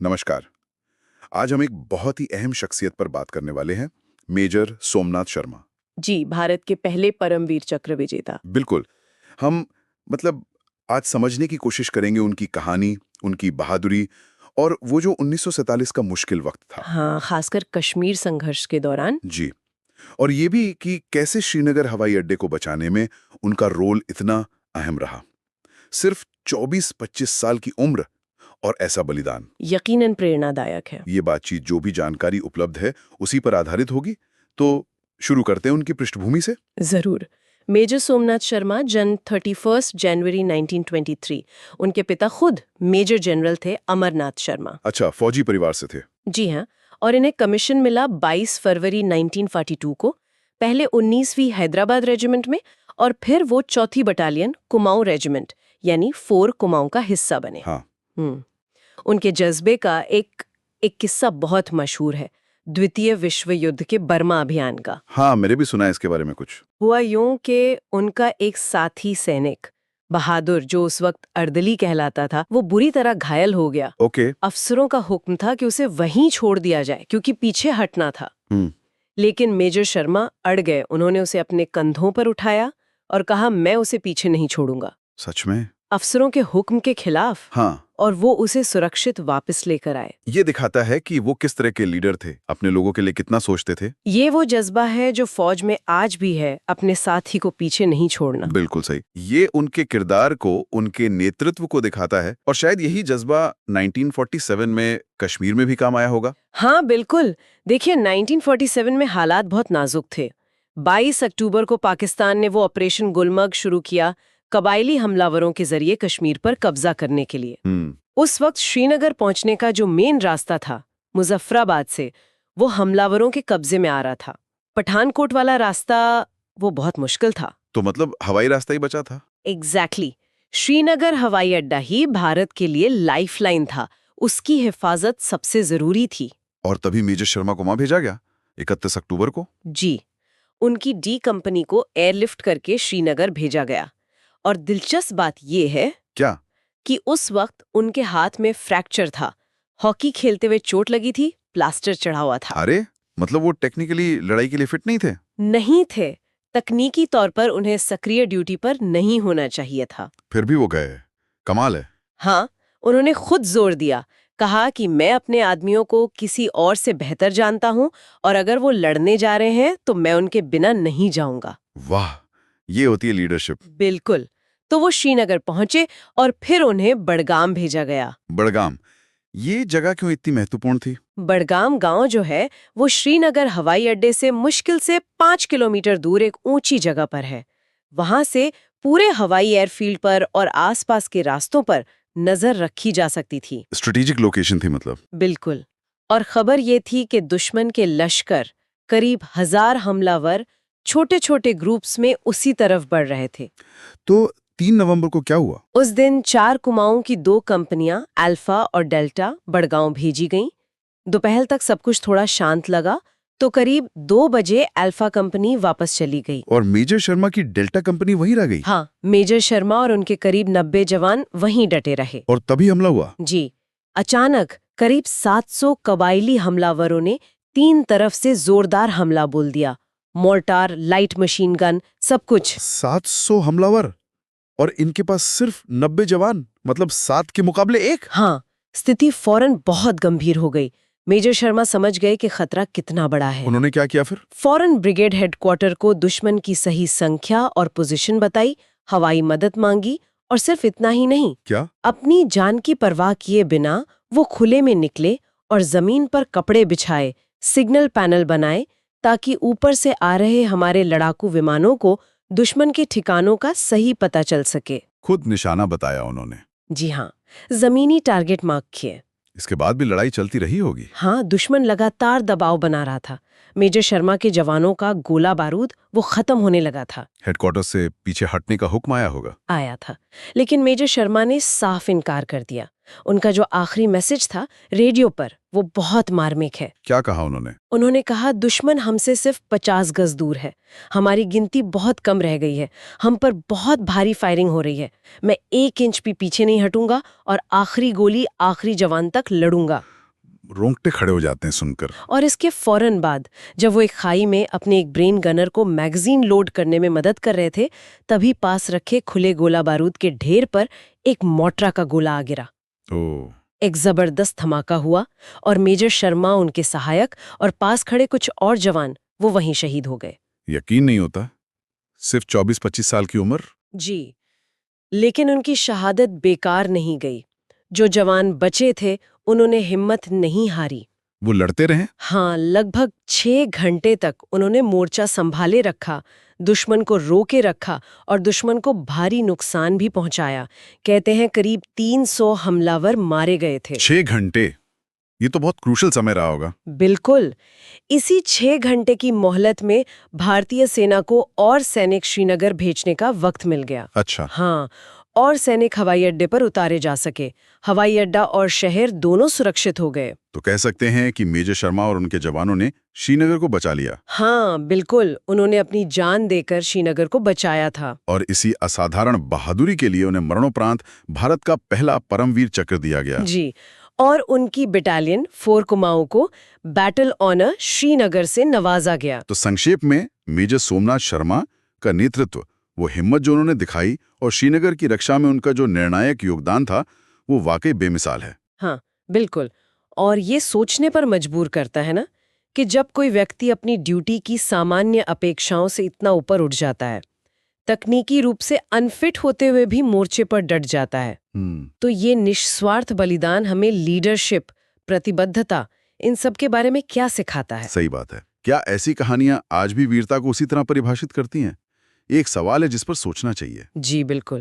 नमस्कार। आज हम एक बहुत ही अहम शख्सियत पर बात करने वाले हैं, मेजर सोमनाथ शर्मा। जी, भारत के पहले परमवीर चक्र विजेता। बिल्कुल। हम मतलब आज समझने की कोशिश करेंगे उनकी कहानी, उनकी बहादुरी और वो जो 1947 का मुश्किल वक्त था। हाँ, खासकर कश्मीर संघर्ष के दौरान। जी। और ये भी कि कैसे श्रीनगर हवाई अड्डे को बचाने में उनका रोल इतना अहम रहा। सिर्फ 24-25 साल की उम्र और ऐसा बलिदान। यकीनन प्रेरणादायक है। ये बातचीत जो भी जानकारी उपलब्ध है उसी पर आधारित होगी। तो शुरू करते हैं उनकी पृष्ठभूमि से। जरूर। मेजर सोमनाथ शर्मा जन्म 31 जनवरी 1923। उनके पिता खुद मेजर जनरल थे अमरनाथ शर्मा। अच्छा, फौजी परिवार से थे। जी हाँ, और इन्हें कमीशन मिला 22 फरवरी 1942 को, पहले 19वीं हैदराबाद रेजिमेंट में और फिर वो 4थी बटालियन कुमाऊं रेजिमेंट यानी 4 कुमाऊं का हिस्सा बने। हाँ। उनके जज्बे का एक किस्सा बहुत मशहूर है, द्वितीय विश्व युद्ध के बर्मा अभियान का। हाँ, मैंने भी सुना है इसके बारे में कुछ। हुआ यूं कि उनका एक साथी सैनिक बहादुर, जो उस वक्त अर्दली कहलाता था, वो बुरी तरह घायल हो गया। ओके। अफसरों का हुक्म था कि उसे वहीं छोड़ दिया जाए क्योंकि पीछे हटना था। लेकिन मेजर शर्मा अड़ गए। उन्होंने उसे अपने कंधों पर उठाया और कहा, मैं उसे पीछे नहीं छोड़ूंगा। सच में? अफसरों के हुक्म के खिलाफ। हाँ। और वो उसे सुरक्षित वापस लेकर आए। ये दिखाता है कि वो किस तरह के लीडर थे, अपने लोगों के लिए कितना सोचते थे। ये वो जज्बा है जो फौज में आज भी है, अपने साथी को पीछे नहीं छोड़ना। बिल्कुल सही। ये उनके किरदार को, उनके नेतृत्व को दिखाता है और शायद यही जज्बा 1947 में कश्मीर में भी काम आया होगा। हाँ बिल्कुल। देखिए, 1947 में हालात बहुत नाजुक थे। 22 अक्टूबर को पाकिस्तान ने वो ऑपरेशन गुलमर्ग शुरू किया, कबायली हमलावरों के जरिए कश्मीर पर कब्जा करने के लिए। उस वक्त श्रीनगर पहुंचने का जो मेन रास्ता था मुजफ्फराबाद से, वो हमलावरों के कब्जे में आ रहा था। पठानकोट वाला रास्ता वो बहुत मुश्किल था। तो मतलब हवाई रास्ता ही बचा था। एग्जैक्टली। श्रीनगर हवाई अड्डा ही भारत के लिए लाइफलाइन था, उसकी हिफाजत सबसे जरूरी थी। और तभी मेजर शर्मा को वहां भेजा गया 31 अक्टूबर को। जी, उनकी डी कंपनी को एयरलिफ्ट करके श्रीनगर भेजा गया। और दिलचस्प बात यह है क्या कि उस वक्त उनके हाथ में फ्रैक्चर था। हॉकी खेलते हुए चोट लगी थी, प्लास्टर चढ़ा हुआ था। अरे, मतलब वो टेक्निकली लड़ाई के लिए फिट नहीं थे। नहीं थे। तकनीकी तौर पर उन्हें सक्रिय ड्यूटी पर नहीं होना चाहिए था। फिर भी वो गए। कमाल है। हाँ, उन्होंने खुद जोर दिया, कहा कि मैं अपने आदमियों को किसी और से बेहतर जानता हूं और अगर वो लड़ने जा रहे हैं तो मैं उनके बिना नहीं जाऊंगा। वाह, ये होती है लीडरशिप। बिल्कुल। तो वो श्रीनगर पहुंचे और फिर उन्हें बडगाम भेजा गया। बडगाम, ये जगह क्यों इतनी महत्वपूर्ण थी? बडगाम गांव जो है वो श्रीनगर हवाई अड्डे से मुश्किल से 5 किलोमीटर दूर एक ऊंची जगह पर है। वहां से पूरे हवाई एयरफील्ड पर और आसपास के रास्तों पर नजर रखी जा सकती थी। स्ट्रेटेजिक लोकेशन थी मतलब। बिल्कुल। और खबर ये थी कि दुश्मन के लश्कर, करीब 1000 हमलावर, छोटे छोटे ग्रुप्स में उसी तरफ बढ़ रहे थे। तो 3 नवंबर को क्या हुआ? उस दिन 4 कुमाऊं की 2 कंपनियां अल्फा और डेल्टा बड़गांव भेजी गईं। दोपहर तक सब कुछ थोड़ा शांत लगा, तो करीब 2 बजे अल्फा कंपनी वापस चली गई। और मेजर शर्मा की डेल्टा कंपनी वहीं रह गई? हाँ, मेजर शर्मा और उनके करीब 90 जवान वहीं डटे रहे। और तभी हमला हुआ? जी। अचानक करीब 700 कबायली हमलावरों ने 3 तरफ से जोरदार हमला बोल दिया। मोर्टार, लाइट मशीन गन, सब कुछ। 700 हमलावर और इनके पास सिर्फ 90 जवान, मतलब 7 के मुकाबले 1। हाँ, स्थिति फौरन बहुत गंभीर हो गई। मेजर शर्मा समझ गए कि खतरा कितना बड़ा है। उन्होंने क्या किया फिर? फौरन ब्रिगेड हेडक्वार्टर को दुश्मन की सही संख्या और पोजीशन बताई, हवाई मदद मांगी और सिर्फ इतना ही नहीं, क्या? अपनी जान की परवाह किए बिना वो खुले में निकले और जमीन पर कपड़े बिछाए, सिग्नल पैनल बनाए ताकि ऊपर से आ रहे हमारे लड़ाकू विमानों को दुश्मन के ठिकानों का सही पता चल सके। खुद निशाना बताया उन्होंने। जी हाँ, जमीनी टारगेट मार्क किए। इसके बाद भी लड़ाई चलती रही होगी। हाँ, दुश्मन लगातार दबाव बना रहा था। मेजर शर्मा के जवानों का गोला बारूद वो खत्म होने लगा था। हेडक्वार्टर से पीछे हटने का हुक्म आया था, लेकिन मेजर शर्मा ने साफ इनकार कर दिया। उनका जो आखिरी मैसेज था रेडियो पर, वो बहुत मार्मिक है। क्या कहा उन्होंने? उन्होंने कहा, दुश्मन हमसे सिर्फ 50 गज दूर है, हमारी गिनती बहुत कम रह गई है, हम पर बहुत भारी फायरिंग हो रही है, मैं 1 इंच भी पीछे नहीं हटूंगा और आखिरी गोली आखिरी जवान तक लड़ूंगा। रोंगटे खड़े हो जाते हैं सुनकर। और इसके फौरन बाद जब वो एक खाई में अपने एक ब्रेन गनर को मैगजीन लोड करने में मदद कर रहे थे, तभी पास रखे खुले गोला बारूद के ढेर पर एक मोर्टार का गोला आ गिरा। ओह, एक जबरदस्त धमाका हुआ और मेजर शर्मा, उनके सहायक और पास खड़े कुछ और जवान वो वहीं शहीद हो गए। यकीन नहीं होता, सिर्फ 24-25 साल की उम्र। जी, लेकिन उनकी शहादत बेकार नहीं गई। जो जवान बचे थे उन्होंने हिम्मत नहीं हारी। वो लड़ते रहे। हाँ, लगभग 6 घंटे तक उन्होंने मोर्चा संभाले रखा, दुश्मन को रोके रखा और दुश्मन को भारी नुकसान भी पहुंचाया। कहते हैं करीब 300 हमलावर मारे गए थे। 6 घंटे, ये तो बहुत क्रूशल समय रहा होगा। बिल्कुल। इसी 6 घंटे की मोहलत में भारतीय सेना को और सैनिक श्रीनगर भेजने का वक्त मिल गया। अच्छा। हाँ, और सैनिक हवाई अड्डे पर उतारे जा सके। हवाई अड्डा और शहर दोनों सुरक्षित हो गए। तो कह सकते हैं कि मेजर शर्मा और उनके जवानों ने श्रीनगर को बचा लिया। हाँ, बिल्कुल, उन्होंने अपनी जान देकर श्रीनगर को बचाया था। और इसी असाधारण बहादुरी के लिए उन्हें मरणोपरांत भारत का पहला परमवीर चक्र दिया गया। जी, और उनकी बटालियन 4 कुमाऊं को बैटल ऑनर श्रीनगर से नवाजा गया। तो संक्षेप में, मेजर सोमनाथ शर्मा का नेतृत्व, वो हिम्मत जो उन्होंने दिखाई और श्रीनगर की रक्षा में उनका जो निर्णायक योगदान था, वो वाकई बेमिसाल है। हाँ, बिल्कुल। और ये सोचने पर मजबूर करता है ना कि जब कोई व्यक्ति अपनी ड्यूटी की सामान्य अपेक्षाओं से इतना ऊपर उठ जाता है, तकनीकी रूप से अनफिट होते हुए भी मोर्चे पर डट जाता है, तो ये निस्वार्थ बलिदान हमें लीडरशिप, प्रतिबद्धता, इन सब के बारे में क्या सिखाता है? सही बात है। क्या ऐसी कहानियां आज भी वीरता को उसी तरह परिभाषित करती हैं? एक सवाल है जिस पर सोचना चाहिए। जी बिल्कुल।